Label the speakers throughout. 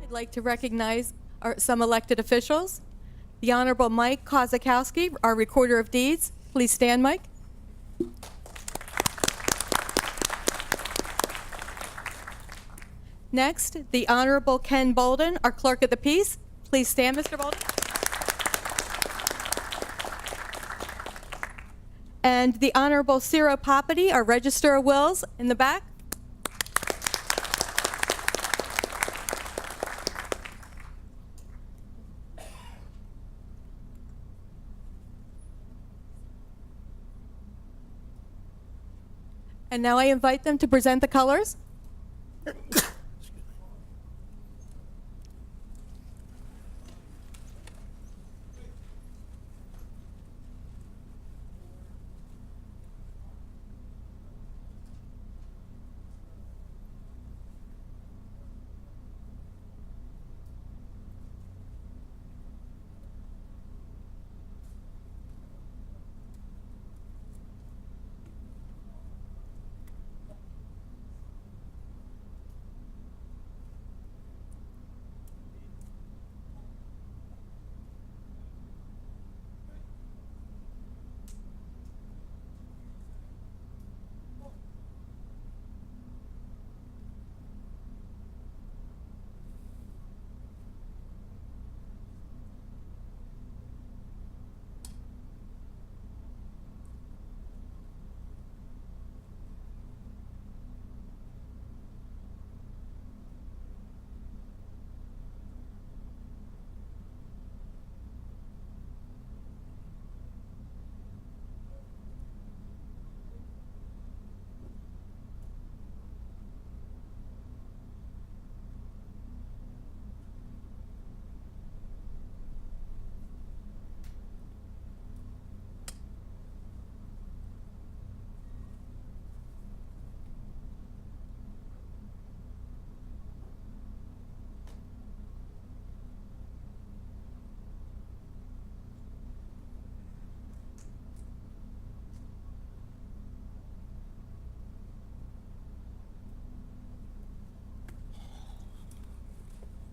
Speaker 1: I'd like to recognize some elected officials. The Honorable Mike Kozakowski, our Recorder of Deeds. Please stand, Mike. Next, the Honorable Ken Bolden, our Clerk of the Peace. Please stand, Mr. Bolden. And the Honorable Ciro Papady, our Register of Wills, in the back. And now I invite them to present the colors.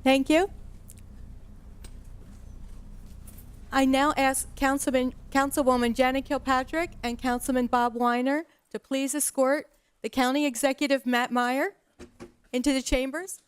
Speaker 1: Thank you. I now ask Councilwoman Janet Kilpatrick and Councilman Bob Weiner to please escort the County Executive Matt Meyer into the chambers.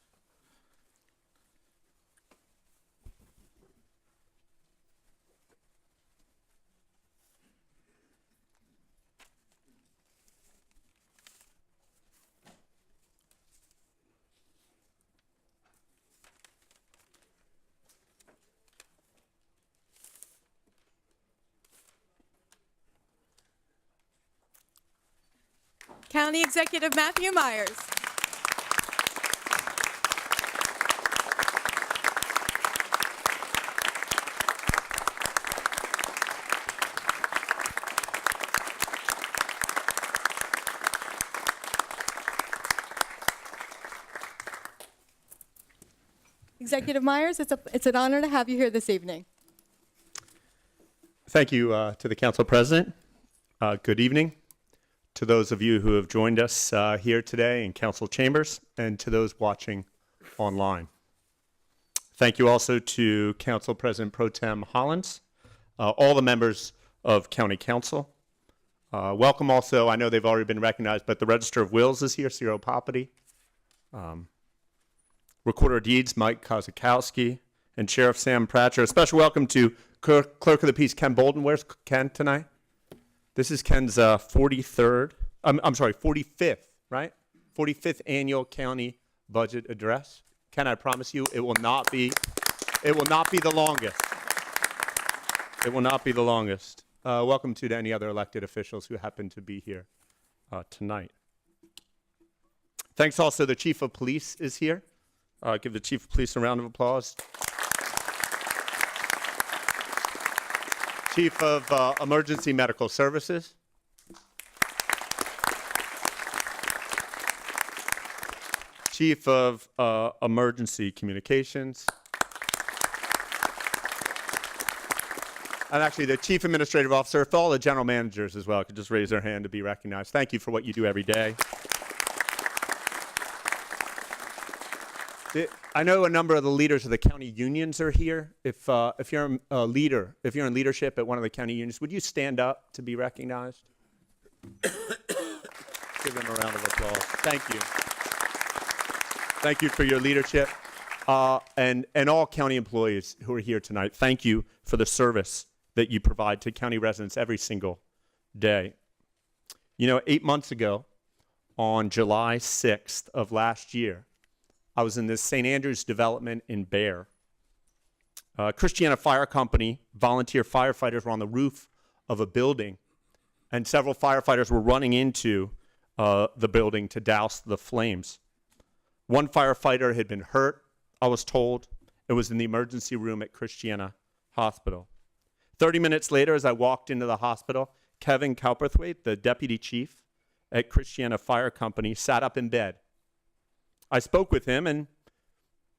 Speaker 1: County Executive Matthew Myers. Executive Myers, it's an honor to have you here this evening.
Speaker 2: Thank you to the Council President. Good evening to those of you who have joined us here today in Council Chambers and to those watching online. Thank you also to Council President Pro Tem Hollins, all the members of County Council. Welcome also, I know they've already been recognized, but the Register of Wills is here, Ciro Papady. Recorder of Deeds, Mike Kozakowski, and Sheriff Sam Pratcher. A special welcome to Clerk of the Peace, Ken Bolden. Where's Ken tonight? This is Ken's 45th, right? 45th annual county budget address. Ken, I promise you, it will not be the longest. It will not be the longest. Welcome to any other elected officials who happen to be here tonight. Thanks also, the Chief of Police is here. Give the Chief of Police a round of applause. Chief of Emergency Medical Services. Chief of Emergency Communications. And actually the Chief Administrative Officer, if all the general managers as well could just raise their hand to be recognized. Thank you for what you do every day. I know a number of the leaders of the county unions are here. If you're a leader, if you're in leadership at one of the county unions, would you stand up to be recognized? Give them a round of applause. Thank you. Thank you for your leadership. And all county employees who are here tonight, thank you for the service that you provide to county residents every single day. You know, 8 months ago, on July 6th of last year, I was in this St. Andrews development in Bear. Christiana Fire Company volunteer firefighters were on the roof of a building, and several firefighters were running into the building to douse the flames. One firefighter had been hurt, I was told. It was in the emergency room at Christiana Hospital. 30 minutes later, as I walked into the hospital, Kevin Cowperthwaite, the deputy chief at Christiana Fire Company, sat up in bed. I spoke with him, and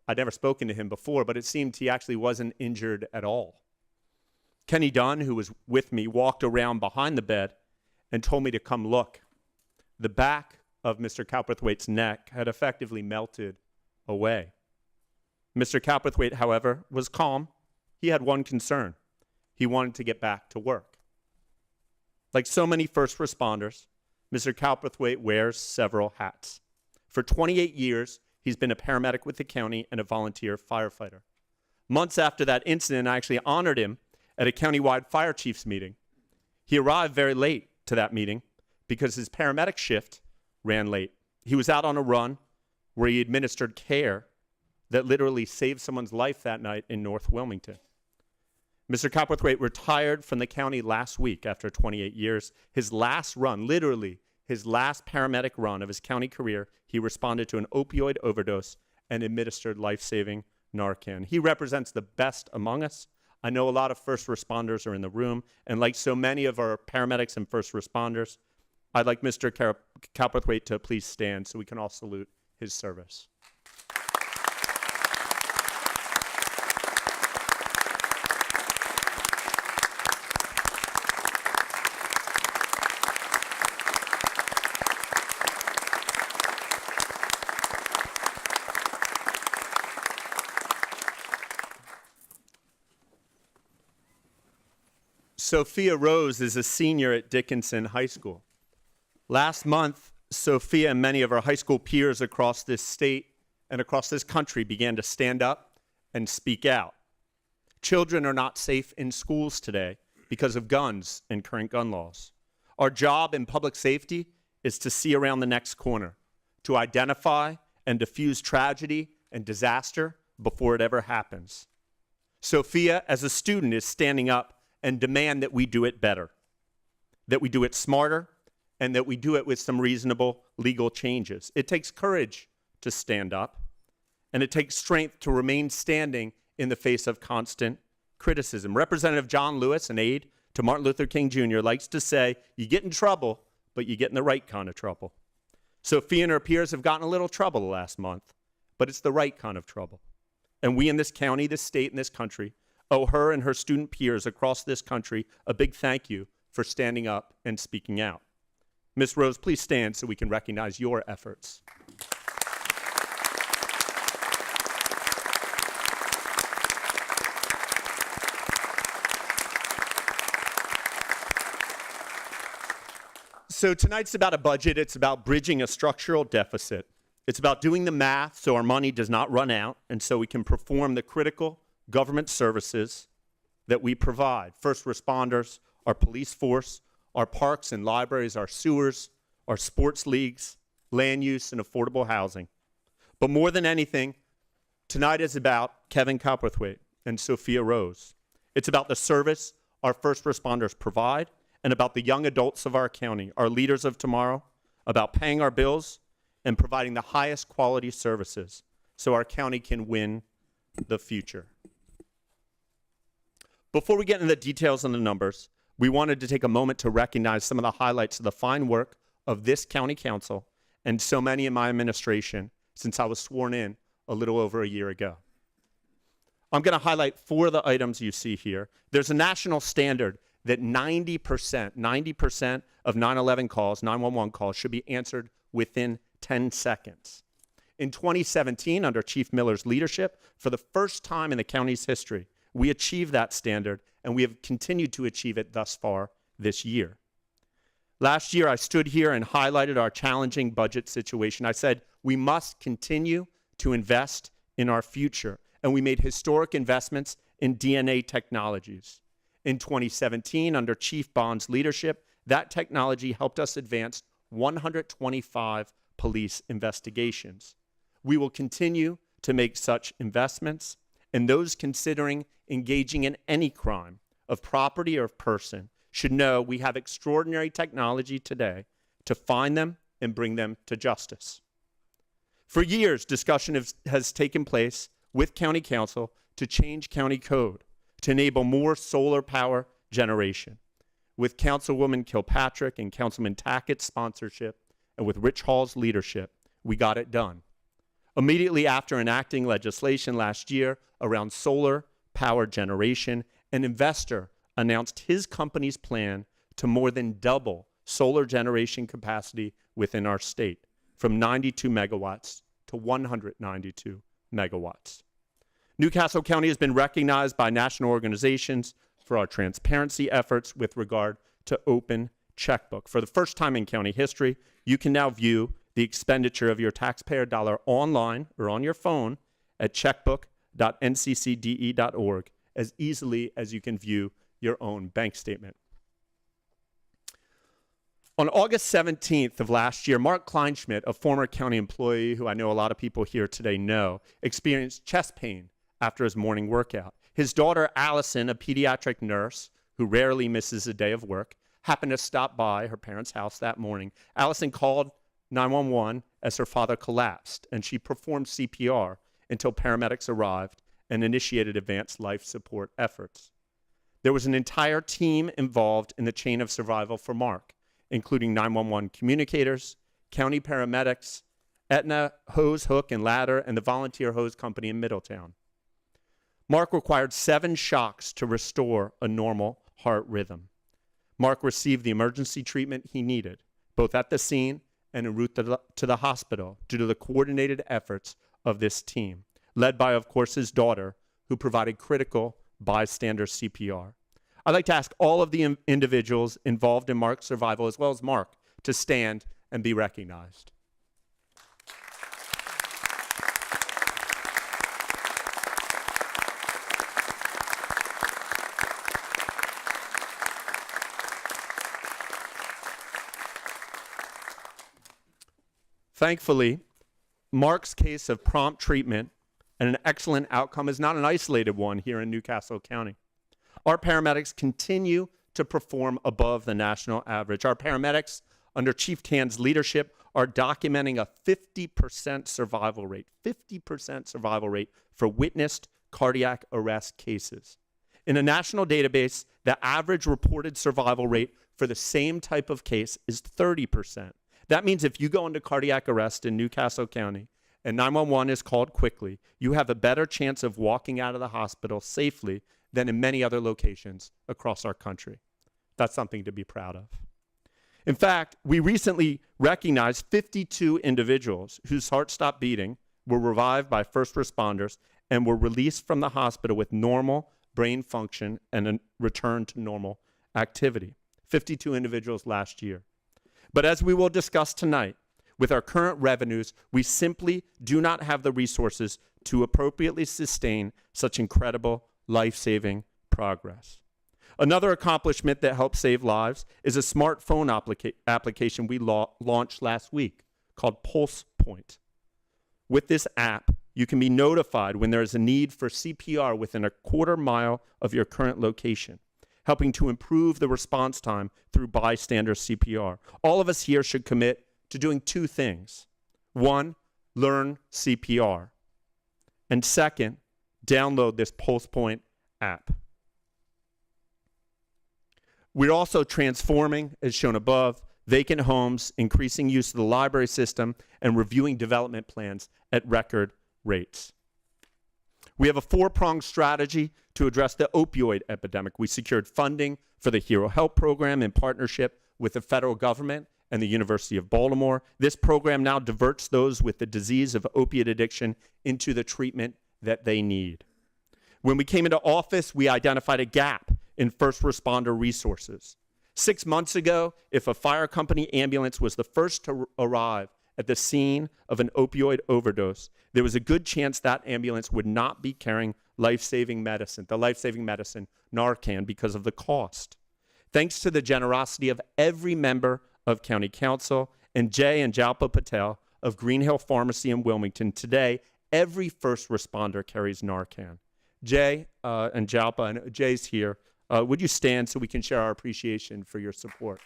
Speaker 2: I'd never spoken to him before, but it seemed he actually wasn't injured at all. Kenny Dunn, who was with me, walked around behind the bed and told me to come look. The back of Mr. Cowperthwaite's neck had effectively melted away. Mr. Cowperthwaite, however, was calm. He had one concern. He wanted to get back to work. Like so many first responders, Mr. Cowperthwaite wears several hats. For 28 years, he's been a paramedic with the county and a volunteer firefighter. Months after that incident, I actually honored him at a countywide fire chiefs meeting. He arrived very late to that meeting because his paramedic shift ran late. He was out on a run where he administered care that literally saved someone's life that night in North Wilmington. Mr. Cowperthwaite retired from the county last week after 28 years. His last run, literally his last paramedic run of his county career, he responded to an opioid overdose and administered life-saving Narcan. He represents the best among us. I know a lot of first responders are in the room, and like so many of our paramedics and first responders, I'd like Mr. Cowperthwaite to please stand so we can all salute his service. Sophia Rose is a senior at Dickinson High School. Last month, Sophia and many of her high school peers across this state and across this country began to stand up and speak out. Children are not safe in schools today because of guns and current gun laws. Our job in public safety is to see around the next corner, to identify and diffuse tragedy and disaster before it ever happens. Sophia, as a student, is standing up and demand that we do it better, that we do it smarter, and that we do it with some reasonable legal changes. It takes courage to stand up, and it takes strength to remain standing in the face of constant criticism. Representative John Lewis, an aide to Martin Luther King Jr., likes to say, you get in trouble, but you get in the right kind of trouble. Sophia and her peers have gotten a little trouble the last month, but it's the right kind of trouble. And we in this county, this state, and this country owe her and her student peers across this country a big thank you for standing up and speaking out. Ms. Rose, please stand so we can recognize your efforts. So tonight's about a budget. It's about bridging a structural deficit. It's about doing the math so our money does not run out and so we can perform the critical government services that we provide. First responders, our police force, our parks and libraries, our sewers, our sports leagues, land use, and affordable housing. But more than anything, tonight is about Kevin Cowperthwaite and Sophia Rose. It's about the service our first responders provide and about the young adults of our county, our leaders of tomorrow, about paying our bills and providing the highest quality services so our county can win the future. Before we get into the details on the numbers, we wanted to take a moment to recognize some of the highlights of the fine work of this county council and so many in my administration since I was sworn in a little over a year ago. I'm going to highlight 4 of the items you see here. There's a national standard that 90% of 911 calls, 911 calls, should be answered within 10 seconds. In 2017, under Chief Miller's leadership, for the first time in the county's history, we achieved that standard, and we have continued to achieve it thus far this year. Last year, I stood here and highlighted our challenging budget situation. I said we must continue to invest in our future, and we made historic investments in DNA technologies. In 2017, under Chief Bond's leadership, that technology helped us advance 125 police investigations. We will continue to make such investments, and those considering engaging in any crime of property or of person should know we have extraordinary technology today to find them and bring them to justice. For years, discussion has taken place with County Council to change county code to enable more solar power generation. With Councilwoman Kilpatrick and Councilman Tackett's sponsorship, and with Rich Hall's leadership, we got it done. Immediately after enacting legislation last year around solar power generation, an investor announced his company's plan to more than double solar generation capacity within our state, from 92 megawatts to 192 megawatts. Newcastle County has been recognized by national organizations for our transparency efforts with regard to open checkbook. For the first time in county history, you can now view the expenditure of your taxpayer dollar online or on your phone at checkbook.nccde.org as easily as you can view your own bank statement. On August 17th of last year, Mark Kleinschmidt, a former county employee who I know a lot of people here today know, experienced chest pain after his morning workout. His daughter, Allison, a pediatric nurse who rarely misses a day of work, happened to stop by her parents' house that morning. Allison called 911 as her father collapsed, and she performed CPR until paramedics arrived and initiated advanced life support efforts. There was an entire team involved in the chain of survival for Mark, including 911 communicators, county paramedics, Aetna Hose, Hook, and Ladder, and the Volunteer Hose Company in Middletown. Mark required 7 shocks to restore a normal heart rhythm. Mark received the emergency treatment he needed, both at the scene and en route to the hospital, due to the coordinated efforts of this team, led by, of course, his daughter, who provided critical bystander CPR. I'd like to ask all of the individuals involved in Mark's survival, as well as Mark, to stand and be recognized. Thankfully, Mark's case of prompt treatment and an excellent outcome is not an isolated one here in Newcastle County. Our paramedics continue to perform above the national average. Our paramedics, under Chief Tan's leadership, are documenting a 50% survival rate, 50% survival rate for witnessed cardiac arrest cases. In a national database, the average reported survival rate for the same type of case is 30%. That means if you go into cardiac arrest in Newcastle County and 911 is called quickly, you have a better chance of walking out of the hospital safely than in many other locations across our country. That's something to be proud of. In fact, we recently recognized 52 individuals whose hearts stopped beating, were revived by first responders, and were released from the hospital with normal brain function and a return to normal activity. 52 individuals last year. But as we will discuss tonight, with our current revenues, we simply do not have the resources to appropriately sustain such incredible life-saving progress. Another accomplishment that helps save lives is a smartphone application we launched last week called Pulse Point. With this app, you can be notified when there is a need for CPR within a quarter mile of your current location, helping to improve the response time through bystander CPR. All of us here should commit to doing 2 things. 1, learn CPR. And 2, download this Pulse Point app. We're also transforming, as shown above, vacant homes, increasing use of the library system, and reviewing development plans at record rates. We have a 4-pronged strategy to address the opioid epidemic. We secured funding for the Hero Help program in partnership with the federal government and the University of Baltimore. This program now diverts those with the disease of opiate addiction into the treatment that they need. When we came into office, we identified a gap in first responder resources. 6 months ago, if a fire company ambulance was the first to arrive at the scene of an opioid overdose, there was a good chance that ambulance would not be carrying life-saving medicine, the life-saving medicine, Narcan, because of the cost. Thanks to the generosity of every member of County Council and Jay and Jalpa Patel of Green Hill Pharmacy in Wilmington, today, every first responder carries Narcan. Jay and Jalpa, and Jay's here, would you stand so we can share our appreciation for your support?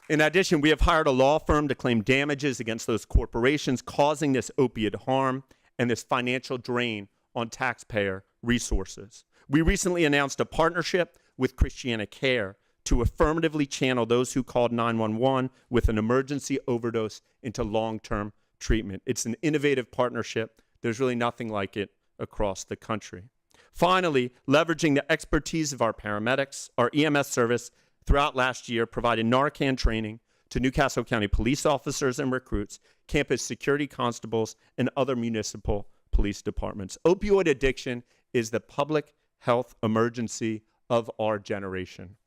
Speaker 2: In addition, we have hired a law firm to claim damages against those corporations causing this opiate harm and this financial drain on taxpayer resources. We recently announced a partnership with Christiana Care to affirmatively channel those who called 911 with an emergency overdose into long-term treatment. It's an innovative partnership. There's really nothing like it across the country. Finally, leveraging the expertise of our paramedics, our EMS service throughout last year provided Narcan training to Newcastle County police officers and recruits, campus security constables, and other municipal police departments. Opioid addiction is the public health emergency of our generation.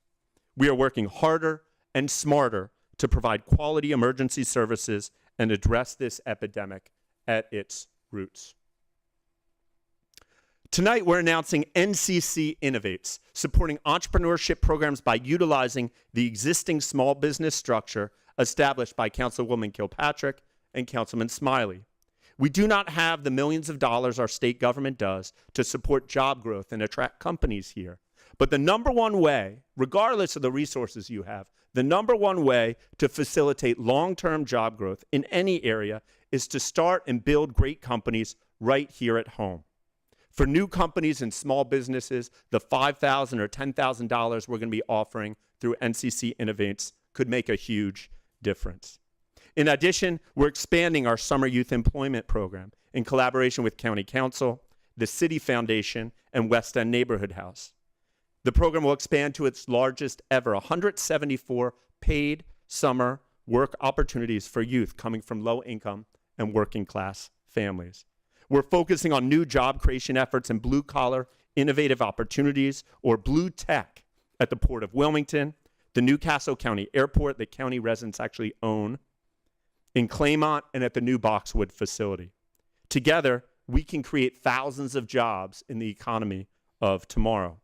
Speaker 2: We are working harder and smarter to provide quality emergency services and address this epidemic at its roots. Tonight, we're announcing NCC Innovates, supporting entrepreneurship programs by utilizing the existing small business structure established by Councilwoman Kilpatrick and Councilman Smiley. We do not have the millions of dollars our state government does to support job growth and attract companies here. But the number one way, regardless of the resources you have, the number one way to facilitate long-term job growth in any area is to start and build great companies right here at home. For new companies and small businesses, the $5,000 or $10,000 we're going to be offering through NCC Innovates could make a huge difference. In addition, we're expanding our summer youth employment program in collaboration with County Council, the City Foundation, and West End Neighborhood House. The program will expand to its largest ever, 174 paid summer work opportunities for youth coming from low-income and working-class families. We're focusing on new job creation efforts and blue-collar innovative opportunities, or blue tech, at the Port of Wilmington, the Newcastle County Airport that county residents actually own, in Claymont, and at the new Boxwood facility. Together, we can create thousands of jobs in the economy of tomorrow.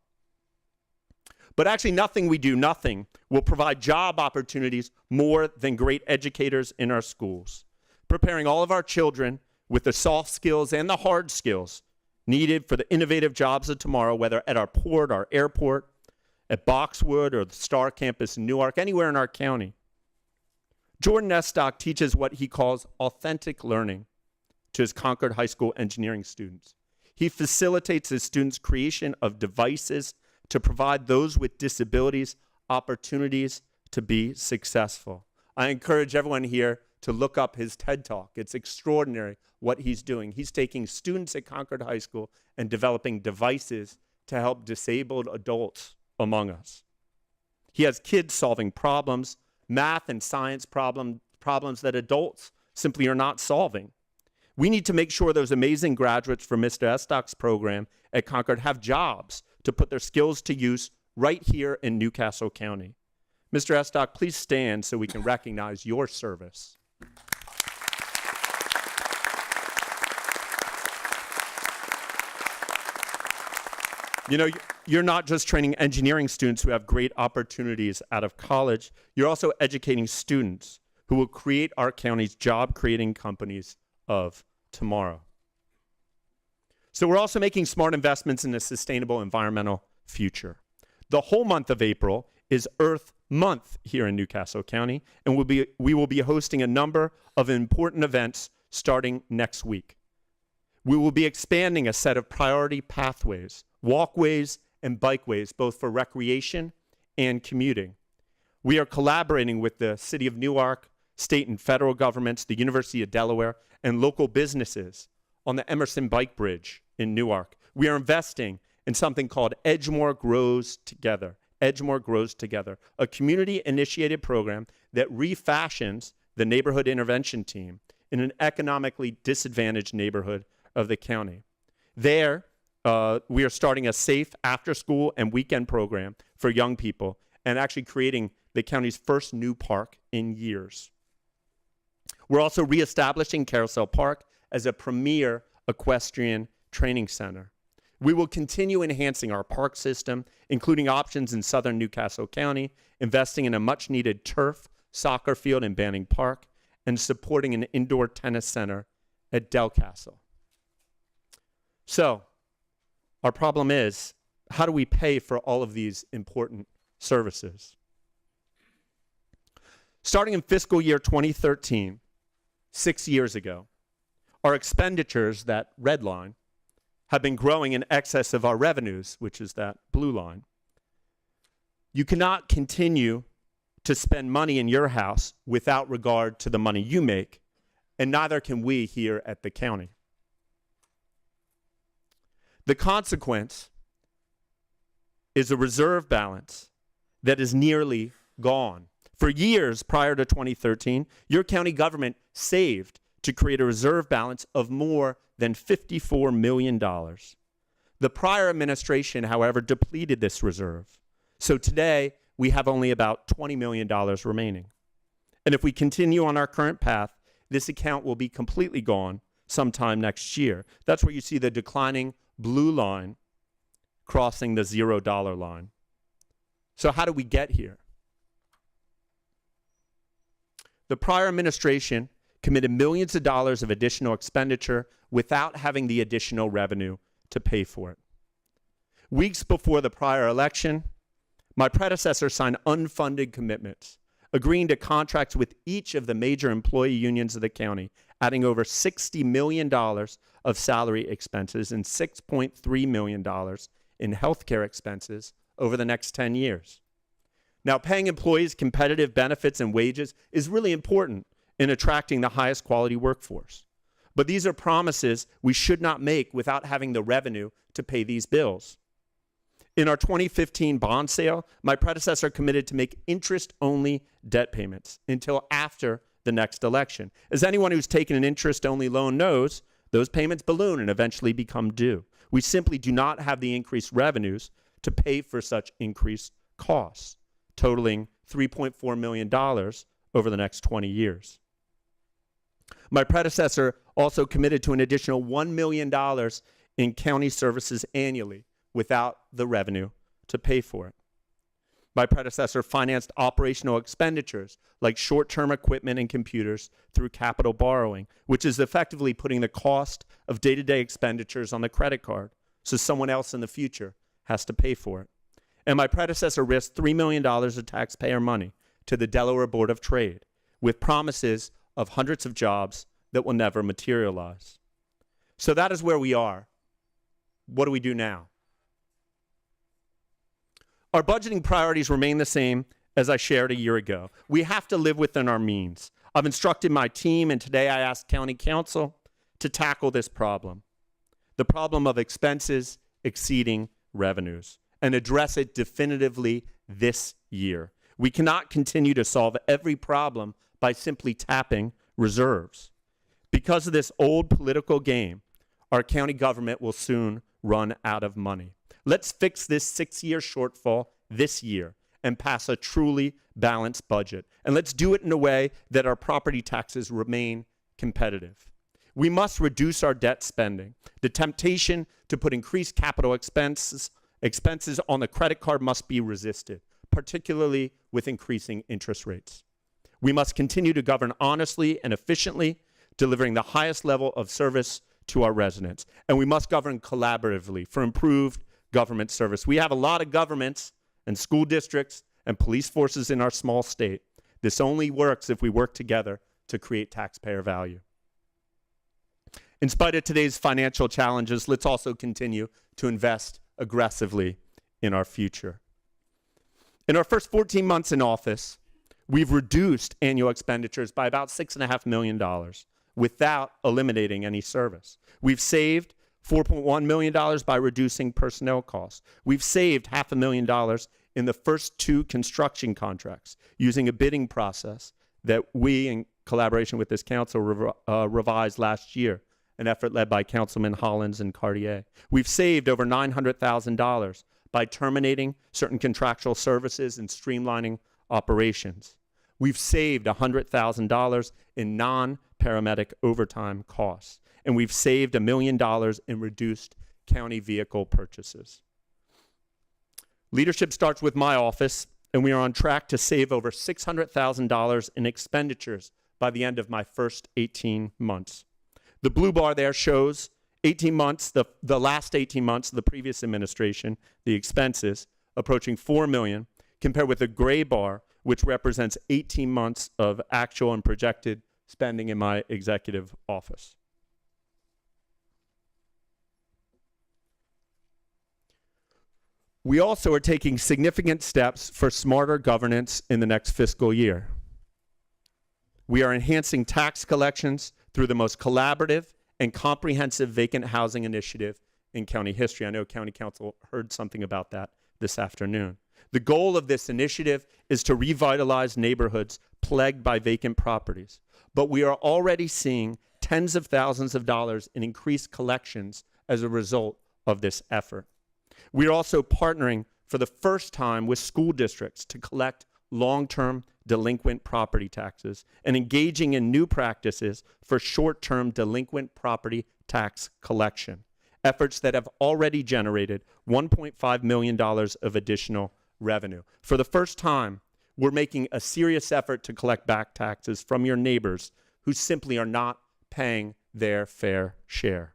Speaker 2: But actually, nothing we do, nothing, will provide job opportunities more than great educators in our schools, preparing all of our children with the soft skills and the hard skills needed for the innovative jobs of tomorrow, whether at our port, our airport, at Boxwood, or the Star Campus in Newark, anywhere in our county. Jordan Estock teaches what he calls authentic learning to his Concord High School engineering students. He facilitates his students' creation of devices to provide those with disabilities opportunities to be successful. I encourage everyone here to look up his TED Talk. It's extraordinary what he's doing. He's taking students at Concord High School and developing devices to help disabled adults among us. He has kids solving problems, math and science problems that adults simply are not solving. We need to make sure those amazing graduates from Mr. Estock's program at Concord have jobs to put their skills to use right here in Newcastle County. Mr. Estock, please stand so we can recognize your service. You know, you're not just training engineering students who have great opportunities out of college, you're also educating students who will create our county's job-creating companies of tomorrow. So we're also making smart investments in a sustainable environmental future. The whole month of April is Earth Month here in Newcastle County, and we will be hosting a number of important events starting next week. We will be expanding a set of priority pathways, walkways, and bikeways, both for recreation and commuting. We are collaborating with the City of Newark, state and federal governments, the University of Delaware, and local businesses on the Emerson Bike Bridge in Newark, we are investing in something called Edgemoor Grows Together. Edgemoor Grows Together, a community-initiated program that refashions the neighborhood intervention team in an economically disadvantaged neighborhood of the county. There, we are starting a safe after-school and weekend program for young people and actually creating the county's first new park in years. We're also reestablishing Carousel Park as a premier equestrian training center. We will continue enhancing our park system, including options in southern Newcastle County, investing in a much-needed turf, soccer field in Banning Park, and supporting an indoor tennis center at Delcastle. So, our problem is, how do we pay for all of these important services? Starting in fiscal year 2013, 6 years ago, our expenditures, that red line, have been growing in excess of our revenues, which is that blue line. You cannot continue to spend money in your house without regard to the money you make, and neither can we here at the county. The consequence is a reserve balance that is nearly gone. For years prior to 2013, your county government saved to create a reserve balance of more than $54 million. The prior administration, however, depleted this reserve. So today, we have only about $20 million remaining. And if we continue on our current path, this account will be completely gone sometime next year. That's where you see the declining blue line crossing the $0 line. So how do we get here? The prior administration committed millions of dollars of additional expenditure without having the additional revenue to pay for it. Weeks before the prior election, my predecessor signed unfunded commitments, agreeing to contracts with each of the major employee unions of the county, adding over $60 million of salary expenses and $6.3 million in healthcare expenses over the next 10 years. Now, paying employees competitive benefits and wages is really important in attracting the highest quality workforce. But these are promises we should not make without having the revenue to pay these bills. In our 2015 bond sale, my predecessor committed to make interest-only debt payments until after the next election. As anyone who's taken an interest-only loan knows, those payments balloon and eventually become due. We simply do not have the increased revenues to pay for such increased costs, totaling $3.4 million over the next 20 years. My predecessor also committed to an additional $1 million in county services annually without the revenue to pay for it. My predecessor financed operational expenditures like short-term equipment and computers through capital borrowing, which is effectively putting the cost of day-to-day expenditures on the credit card, so someone else in the future has to pay for it. And my predecessor risked $3 million of taxpayer money to the Delaware Board of Trade with promises of hundreds of jobs that will never materialize. So that is where we are. What do we do now? Our budgeting priorities remain the same as I shared a year ago. We have to live within our means. I've instructed my team, and today I asked County Council to tackle this problem, the problem of expenses exceeding revenues, and address it definitively this year. We cannot continue to solve every problem by simply tapping reserves. Because of this old political game, our county government will soon run out of money. Let's fix this 6-year shortfall this year and pass a truly balanced budget. And let's do it in a way that our property taxes remain competitive. We must reduce our debt spending. The temptation to put increased capital expenses on the credit card must be resisted, particularly with increasing interest rates. We must continue to govern honestly and efficiently, delivering the highest level of service to our residents. And we must govern collaboratively for improved government service. We have a lot of governments and school districts and police forces in our small state. This only works if we work together to create taxpayer value. In spite of today's financial challenges, let's also continue to invest aggressively in our future. In our first 14 months in office, we've reduced annual expenditures by about $6.5 million without eliminating any service. We've saved $4.1 million by reducing personnel costs. We've saved $500,000 in the first 2 construction contracts using a bidding process that we, in collaboration with this council, revised last year, an effort led by Councilman Hollins and Cartier. We've saved over $900,000 by terminating certain contractual services and streamlining operations. We've saved $100,000 in non-paramedic overtime costs, and we've saved $1 million in reduced county vehicle purchases. Leadership starts with my office, and we are on track to save over $600,000 in expenditures by the end of my first 18 months. The blue bar there shows 18 months, the last 18 months of the previous administration, the expenses, approaching $4 million, compared with the gray bar, which represents 18 months of actual and projected spending in my executive office. We also are taking significant steps for smarter governance in the next fiscal year. We are enhancing tax collections through the most collaborative and comprehensive vacant housing initiative in county history. I know County Council heard something about that this afternoon. The goal of this initiative is to revitalize neighborhoods plagued by vacant properties. But we are already seeing tens of thousands of dollars in increased collections as a result of this effort. We are also partnering for the first time with school districts to collect long-term delinquent property taxes and engaging in new practices for short-term delinquent property tax collection, efforts that have already generated $1.5 million of additional revenue. For the first time, we're making a serious effort to collect back taxes from your neighbors who simply are not paying their fair share.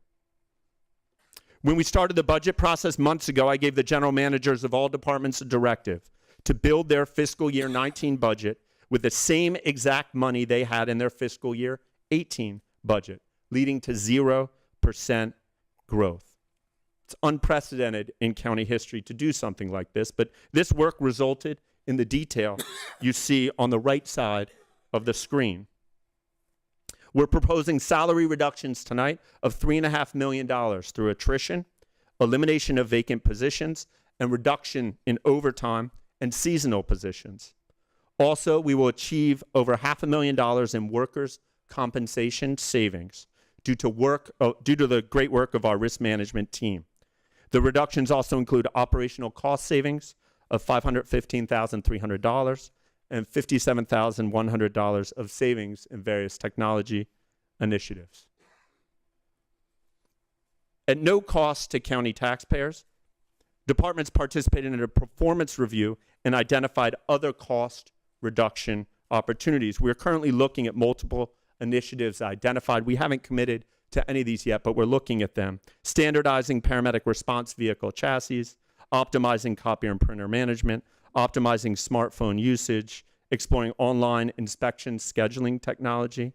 Speaker 2: When we started the budget process months ago, I gave the general managers of all departments a directive to build their fiscal year 19 budget with the same exact money they had in their fiscal year 18 budget, leading to 0% growth. It's unprecedented in county history to do something like this, but this work resulted in the detail you see on the right side of the screen. We're proposing salary reductions tonight of $3.5 million through attrition, elimination of vacant positions, and reduction in overtime and seasonal positions. Also, we will achieve over $500,000 in workers' compensation savings due to the great work of our risk management team. The reductions also include operational cost savings of $515,300 and $57,100 of savings in various technology initiatives. At no cost to county taxpayers, departments participated in a performance review and identified other cost reduction opportunities. We're currently looking at multiple initiatives identified. We haven't committed to any of these yet, but we're looking at them. Standardizing paramedic response vehicle chassis, optimizing copier and printer management, optimizing smartphone usage, exploring online inspection scheduling technology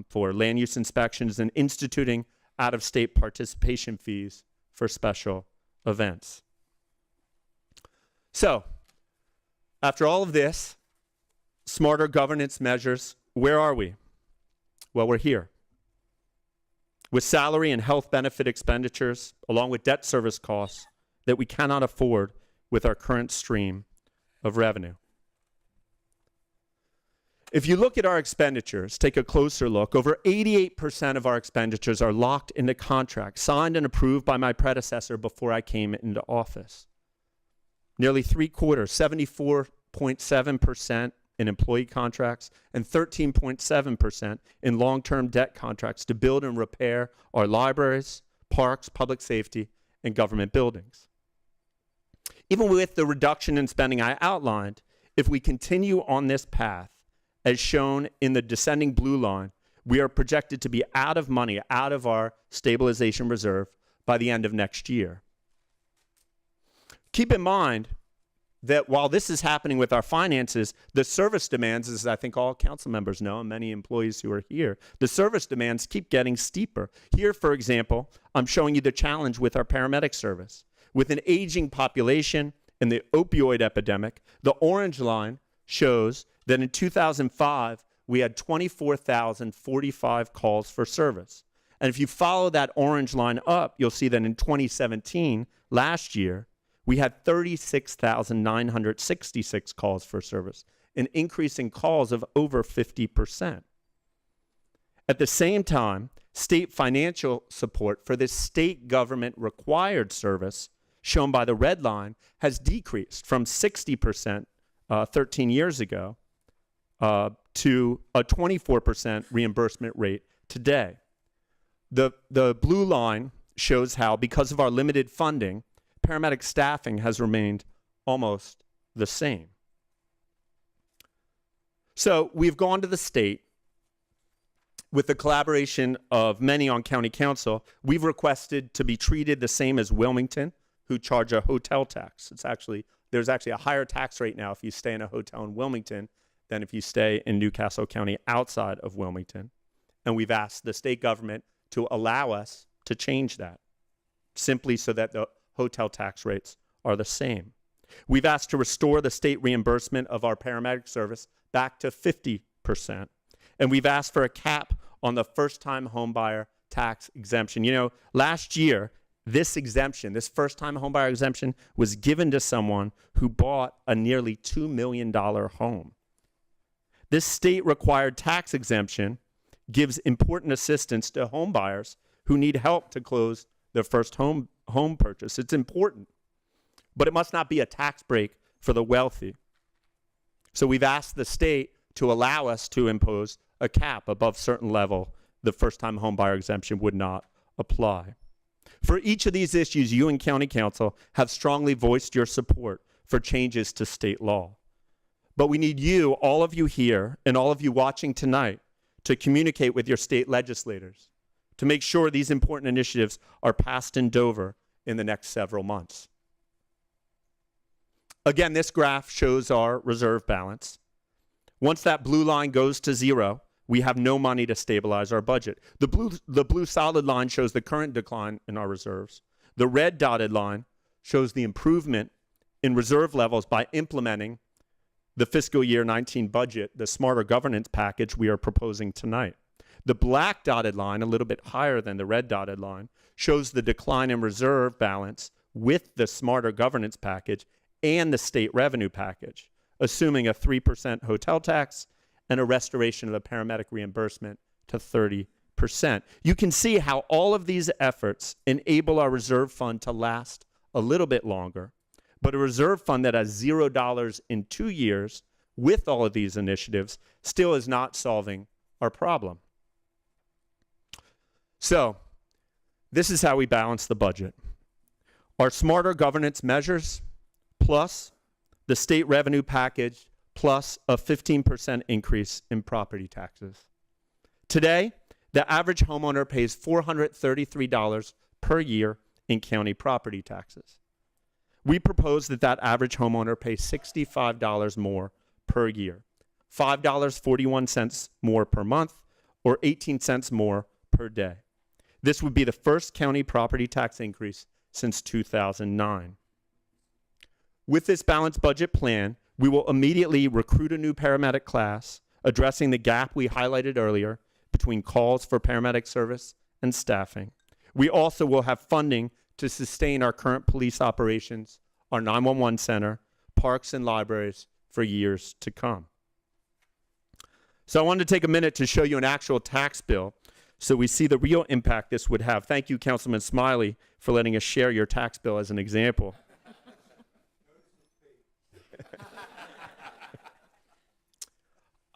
Speaker 2: for land use inspections, and instituting out-of-state participation fees for special events. So, after all of this, smarter governance measures, where are we? Well, we're here. With salary and health benefit expenditures, along with debt service costs that we cannot afford with our current stream of revenue. If you look at our expenditures, take a closer look, over 88% of our expenditures are locked into contracts signed and approved by my predecessor before I came into office. Nearly 3/4, 74.7% in employee contracts and 13.7% in long-term debt contracts to build and repair our libraries, parks, public safety, and government buildings. Even with the reduction in spending I outlined, if we continue on this path, as shown in the descending blue line, we are projected to be out of money, out of our stabilization reserve by the end of next year. Keep in mind that while this is happening with our finances, the service demands, as I think all council members know, and many employees who are here, the service demands keep getting steeper. Here, for example, I'm showing you the challenge with our paramedic service. With an aging population and the opioid epidemic, the orange line shows that in 2005, we had 24,045 calls for service. And if you follow that orange line up, you'll see that in 2017, last year, we had 36,966 calls for service, an increase in calls of over 50%. At the same time, state financial support for this state government required service, shown by the red line, has decreased from 60% 13 years ago to a 24% reimbursement rate today. The blue line shows how, because of our limited funding, paramedic staffing has remained almost the same. So we've gone to the state. With the collaboration of many on county council, we've requested to be treated the same as Wilmington, who charge a hotel tax. There's actually a higher tax rate now if you stay in a hotel in Wilmington than if you stay in Newcastle County outside of Wilmington. And we've asked the state government to allow us to change that, simply so that the hotel tax rates are the same. We've asked to restore the state reimbursement of our paramedic service back to 50%. And we've asked for a cap on the first-time homebuyer tax exemption. You know, last year, this exemption, this first-time homebuyer exemption, was given to someone who bought a nearly $2 million home. This state-required tax exemption gives important assistance to homebuyers who need help to close their first home purchase. It's important, but it must not be a tax break for the wealthy. So we've asked the state to allow us to impose a cap above certain level. The first-time homebuyer exemption would not apply. For each of these issues, you and County Council have strongly voiced your support for changes to state law. But we need you, all of you here, and all of you watching tonight, to communicate with your state legislators to make sure these important initiatives are passed in Dover in the next several months. Again, this graph shows our reserve balance. Once that blue line goes to zero, we have no money to stabilize our budget. The blue solid line shows the current decline in our reserves. The red dotted line shows the improvement in reserve levels by implementing the fiscal year 19 budget, the smarter governance package we are proposing tonight. The black dotted line, a little bit higher than the red dotted line, shows the decline in reserve balance with the smarter governance package and the state revenue package, assuming a 3% hotel tax and a restoration of the paramedic reimbursement to 30%. You can see how all of these efforts enable our reserve fund to last a little bit longer, but a reserve fund that has $0 in 2 years with all of these initiatives still is not solving our problem. So, this is how we balance the budget. Our smarter governance measures plus the state revenue package plus a 15% increase in property taxes. Today, the average homeowner pays $433 per year in county property taxes. We propose that that average homeowner pays $65 more per year, $5.41 more per month, or 18 cents more per day. This would be the first county property tax increase since 2009. With this balanced budget plan, we will immediately recruit a new paramedic class, addressing the gap we highlighted earlier between calls for paramedic service and staffing. We also will have funding to sustain our current police operations, our 911 center, parks, and libraries for years to come. So I wanted to take a minute to show you an actual tax bill so we see the real impact this would have. Thank you, Councilman Smiley, for letting us share your tax bill as an example.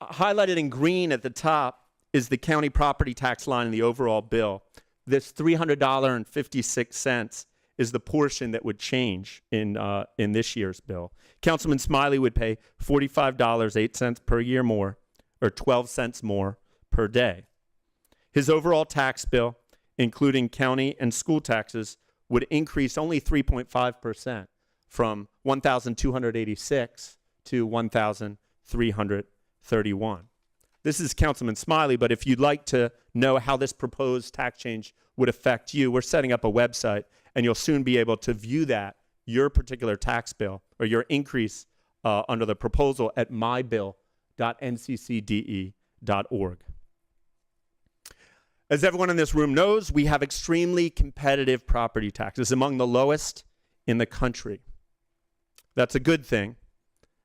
Speaker 2: Highlighted in green at the top is the county property tax line in the overall bill. This $300.56 is the portion that would change in this year's bill. Councilman Smiley would pay $45.08 per year more, or 12 cents more per day. His overall tax bill, including county and school taxes, would increase only 3.5% from $1,286 to $1,331. This is Councilman Smiley, but if you'd like to know how this proposed tax change would affect you, we're setting up a website, and you'll soon be able to view that, your particular tax bill, or your increase under the proposal at mybill.nccde.org. As everyone in this room knows, we have extremely competitive property taxes, among the lowest in the country. That's a good thing.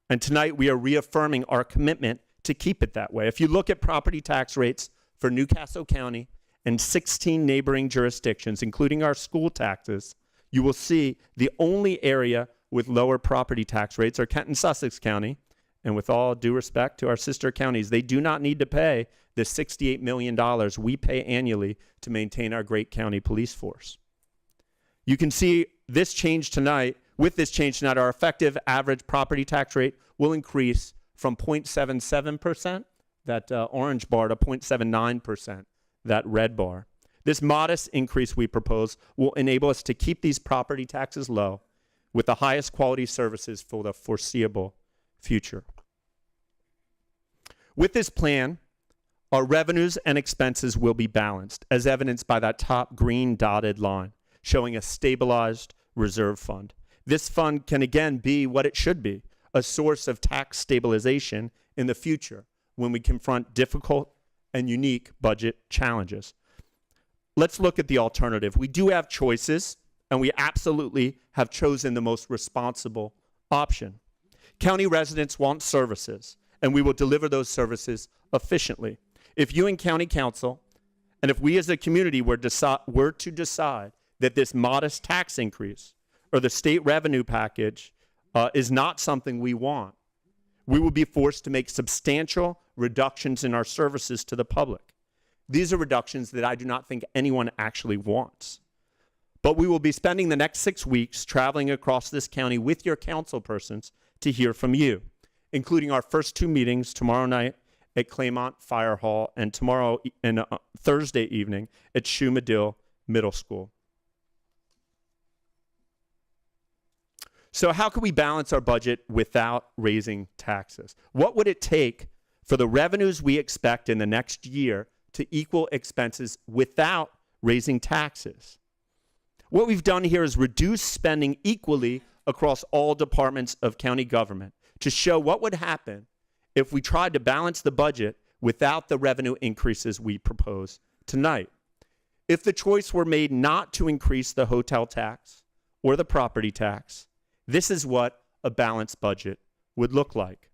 Speaker 2: And tonight we are reaffirming our commitment to keep it that way. If you look at property tax rates for Newcastle County and 16 neighboring jurisdictions, including our school taxes, you will see the only area with lower property tax rates are Kent and Sussex County. And with all due respect to our sister counties, they do not need to pay the $68 million we pay annually to maintain our great county police force. You can see this change tonight. With this change tonight, our effective average property tax rate will increase from 0.77%, that orange bar, to 0.79%, that red bar. This modest increase we propose will enable us to keep these property taxes low with the highest quality services for the foreseeable future. With this plan, our revenues and expenses will be balanced, as evidenced by that top green dotted line, showing a stabilized reserve fund. This fund can again be what it should be, a source of tax stabilization in the future when we confront difficult and unique budget challenges. Let's look at the alternative. We do have choices, and we absolutely have chosen the most responsible option. County residents want services, and we will deliver those services efficiently. If you and County Council, and if we as a community were to decide that this modest tax increase or the state revenue package is not something we want, we will be forced to make substantial reductions in our services to the public. These are reductions that I do not think anyone actually wants. But we will be spending the next 6 weeks traveling across this county with your council persons to hear from you, including our first 2 meetings tomorrow night at Claymont Fire Hall and tomorrow and Thursday evening at Shoe-Medill Middle School. So how can we balance our budget without raising taxes? What would it take for the revenues we expect in the next year to equal expenses without raising taxes? What we've done here is reduce spending equally across all departments of county government to show what would happen if we tried to balance the budget without the revenue increases we propose tonight. If the choice were made not to increase the hotel tax or the property tax, this is what a balanced budget would look like.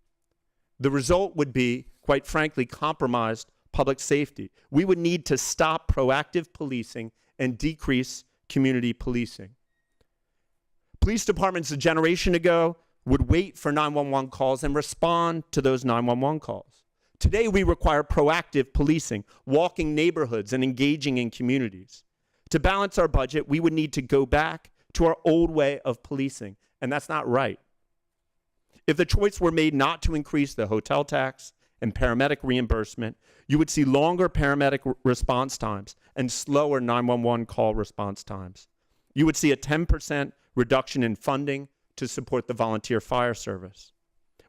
Speaker 2: The result would be, quite frankly, compromised public safety. We would need to stop proactive policing and decrease community policing. Police departments a generation ago would wait for 911 calls and respond to those 911 calls. Today, we require proactive policing, walking neighborhoods and engaging in communities. To balance our budget, we would need to go back to our old way of policing, and that's not right. If the choice were made not to increase the hotel tax and paramedic reimbursement, you would see longer paramedic response times and slower 911 call response times. You would see a 10% reduction in funding to support the volunteer fire service.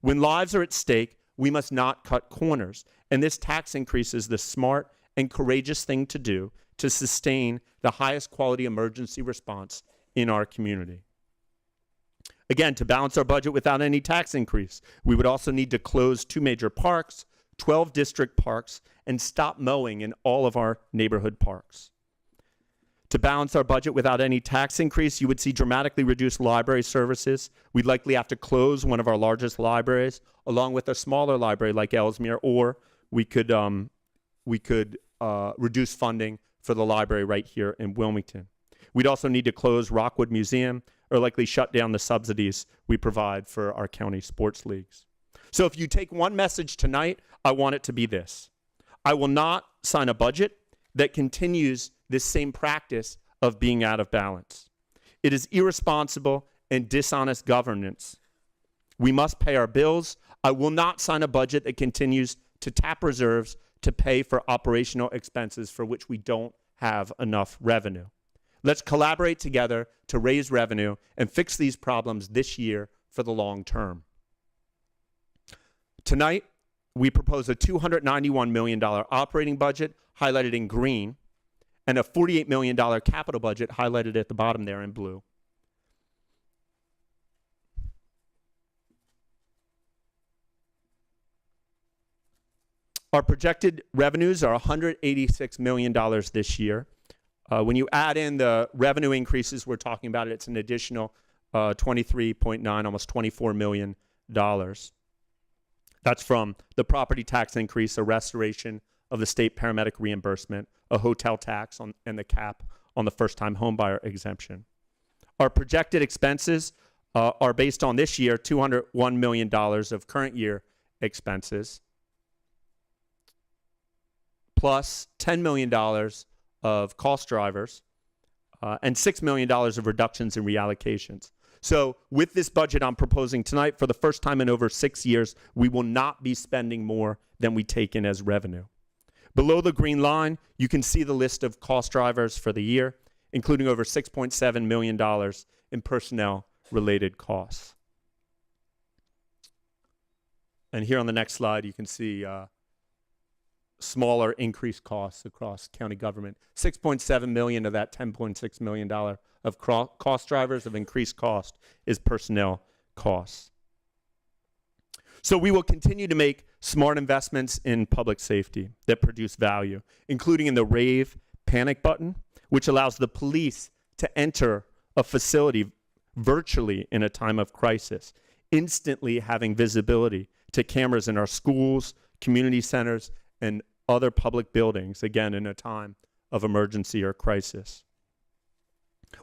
Speaker 2: When lives are at stake, we must not cut corners, and this tax increase is the smart and courageous thing to do to sustain the highest quality emergency response in our community. Again, to balance our budget without any tax increase, we would also need to close 2 major parks, 12 district parks, and stop mowing in all of our neighborhood parks. To balance our budget without any tax increase, you would see dramatically reduced library services. We'd likely have to close one of our largest libraries, along with a smaller library like Ellesmere, or we could reduce funding for the library right here in Wilmington. We'd also need to close Rockwood Museum, or likely shut down the subsidies we provide for our county sports leagues. So if you take one message tonight, I want it to be this: I will not sign a budget that continues this same practice of being out of balance. It is irresponsible and dishonest governance. We must pay our bills. I will not sign a budget that continues to tap reserves to pay for operational expenses for which we don't have enough revenue. Let's collaborate together to raise revenue and fix these problems this year for the long term. Tonight, we propose a $291 million operating budget, highlighted in green, and a $48 million capital budget, highlighted at the bottom there in blue. Our projected revenues are $186 million this year. When you add in the revenue increases we're talking about, it's an additional 23.9, almost $24 million. That's from the property tax increase, a restoration of the state paramedic reimbursement, a hotel tax and the cap on the first-time homebuyer exemption. Our projected expenses are based on this year, $201 million of current year expenses, plus $10 million of cost drivers, and $6 million of reductions in reallocations. So with this budget I'm proposing tonight, for the first time in over 6 years, we will not be spending more than we take in as revenue. Below the green line, you can see the list of cost drivers for the year, including over $6.7 million in personnel-related costs. And here on the next slide, you can see smaller increased costs across county government. $6.7 million of that $10.6 million of cost drivers of increased cost is personnel costs. So we will continue to make smart investments in public safety that produce value, including in the rave panic button, which allows the police to enter a facility virtually in a time of crisis, instantly having visibility to cameras in our schools, community centers, and other public buildings, again, in a time of emergency or crisis.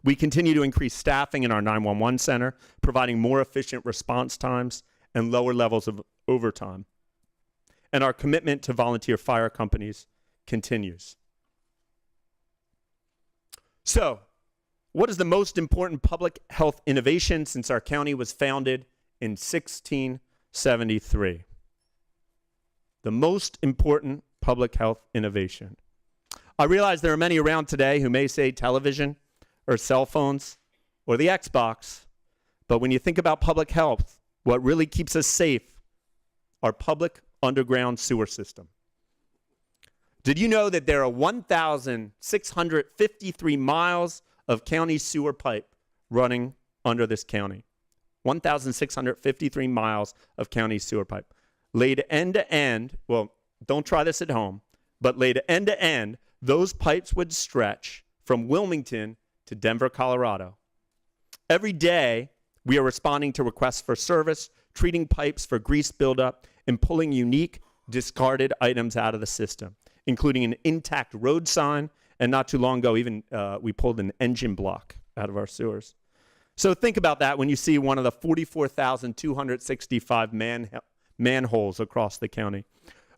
Speaker 2: We continue to increase staffing in our 911 center, providing more efficient response times and lower levels of overtime. And our commitment to volunteer fire companies continues. So, what is the most important public health innovation since our county was founded in 1673? The most important public health innovation. I realize there are many around today who may say television or cell phones or the Xbox, but when you think about public health, what really keeps us safe, our public underground sewer system. Did you know that there are 1,653 miles of county sewer pipe running under this county? 1,653 miles of county sewer pipe. Laid end to end, well, don't try this at home, but laid end to end, those pipes would stretch from Wilmington to Denver, Colorado. Every day, we are responding to requests for service, treating pipes for grease buildup, and pulling unique discarded items out of the system, including an intact road sign, and not too long ago, even we pulled an engine block out of our sewers. So think about that when you see one of the 44,265 manholes across the county.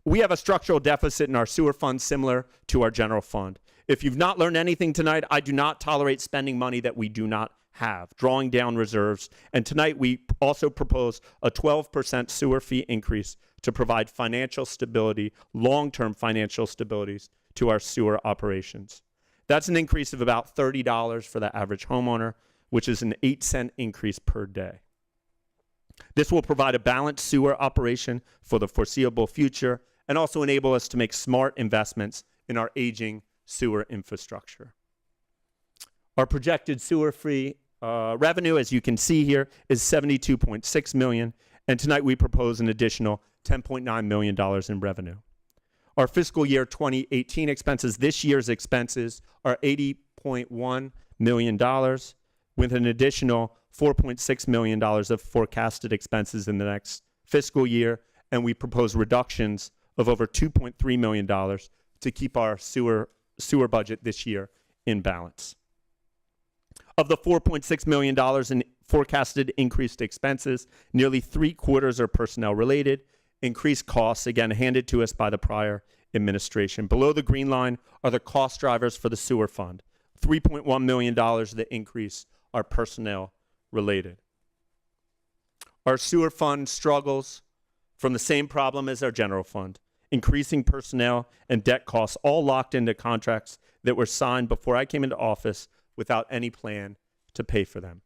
Speaker 2: We have a structural deficit in our sewer fund similar to our general fund. If you've not learned anything tonight, I do not tolerate spending money that we do not have, drawing down reserves. And tonight we also propose a 12% sewer fee increase to provide financial stability, long-term financial stabilities to our sewer operations. That's an increase of about $30 for the average homeowner, which is an 8-cent increase per day. This will provide a balanced sewer operation for the foreseeable future and also enable us to make smart investments in our aging sewer infrastructure. Our projected sewer-free revenue, as you can see here, is $72.6 million, and tonight we propose an additional $10.9 million in revenue. Our fiscal year 2018 expenses, this year's expenses, are $80.1 million, with an additional $4.6 million of forecasted expenses in the next fiscal year, and we propose reductions of over $2.3 million to keep our sewer budget this year in balance. Of the $4.6 million in forecasted increased expenses, nearly 3/4 are personnel related, increased costs, again, handed to us by the prior administration. Below the green line are the cost drivers for the sewer fund. $3.1 million of the increase are personnel related. Our sewer fund struggles from the same problem as our general fund, increasing personnel and debt costs, all locked into contracts that were signed before I came into office without any plan to pay for them.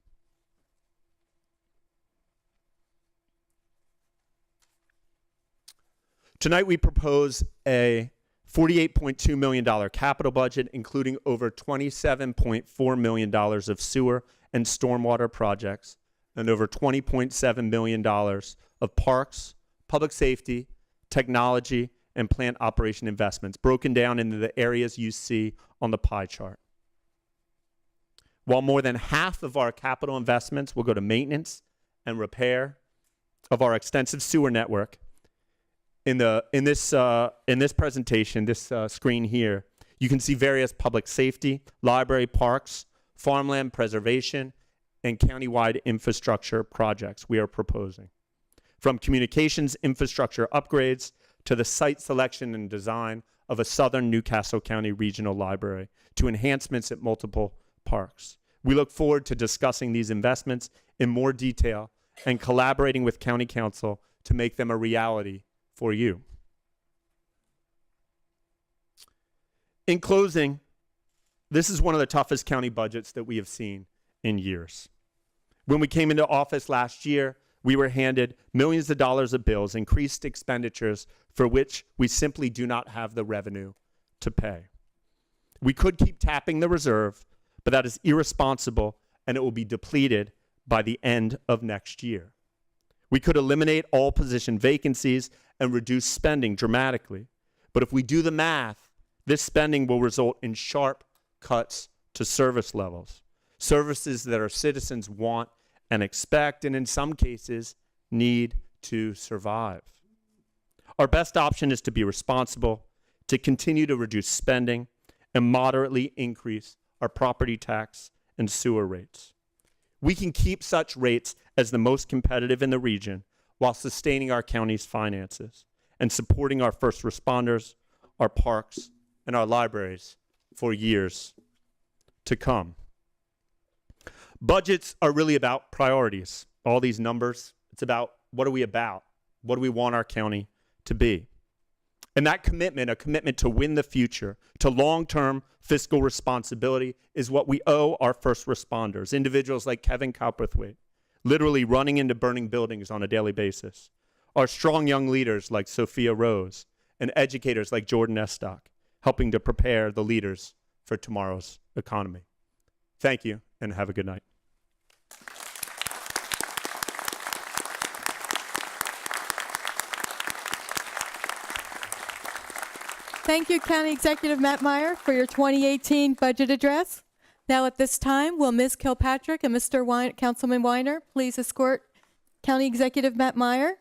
Speaker 2: Tonight we propose a $48.2 million capital budget, including over $27.4 million of sewer and stormwater projects, and over $20.7 million of parks, public safety, technology, and plant operation investments, broken down into the areas you see on the pie chart. While more than half of our capital investments will go to maintenance and repair of our extensive sewer network, in this presentation, this screen here, you can see various public safety, library, parks, farmland preservation, and countywide infrastructure projects we are proposing. From communications infrastructure upgrades to the site selection and design of a southern Newcastle County Regional Library to enhancements at multiple parks. We look forward to discussing these investments in more detail and collaborating with County Council to make them a reality for you. In closing, this is one of the toughest county budgets that we have seen in years. When we came into office last year, we were handed millions of dollars of bills, increased expenditures for which we simply do not have the revenue to pay. We could keep tapping the reserve, but that is irresponsible and it will be depleted by the end of next year. We could eliminate all position vacancies and reduce spending dramatically, but if we do the math, this spending will result in sharp cuts to service levels, services that our citizens want and expect, and in some cases, need to survive. Our best option is to be responsible, to continue to reduce spending, and moderately increase our property tax and sewer rates. We can keep such rates as the most competitive in the region while sustaining our county's finances and supporting our first responders, our parks, and our libraries for years to come. Budgets are really about priorities. All these numbers, it's about what are we about? What do we want our county to be? And that commitment, a commitment to win the future, to long-term fiscal responsibility, is what we owe our first responders, individuals like Kevin Cowperthwaite, literally running into burning buildings on a daily basis, our strong young leaders like Sophia Rose, and educators like Jordan Estock, helping to prepare the leaders for tomorrow's economy. Thank you, and have a good night.
Speaker 1: Thank you, County Executive Matt Meyer, for your 2018 budget address. Now at this time, will Ms. Kilpatrick and Mr. Councilman Weiner please escort County Executive Matt Meyer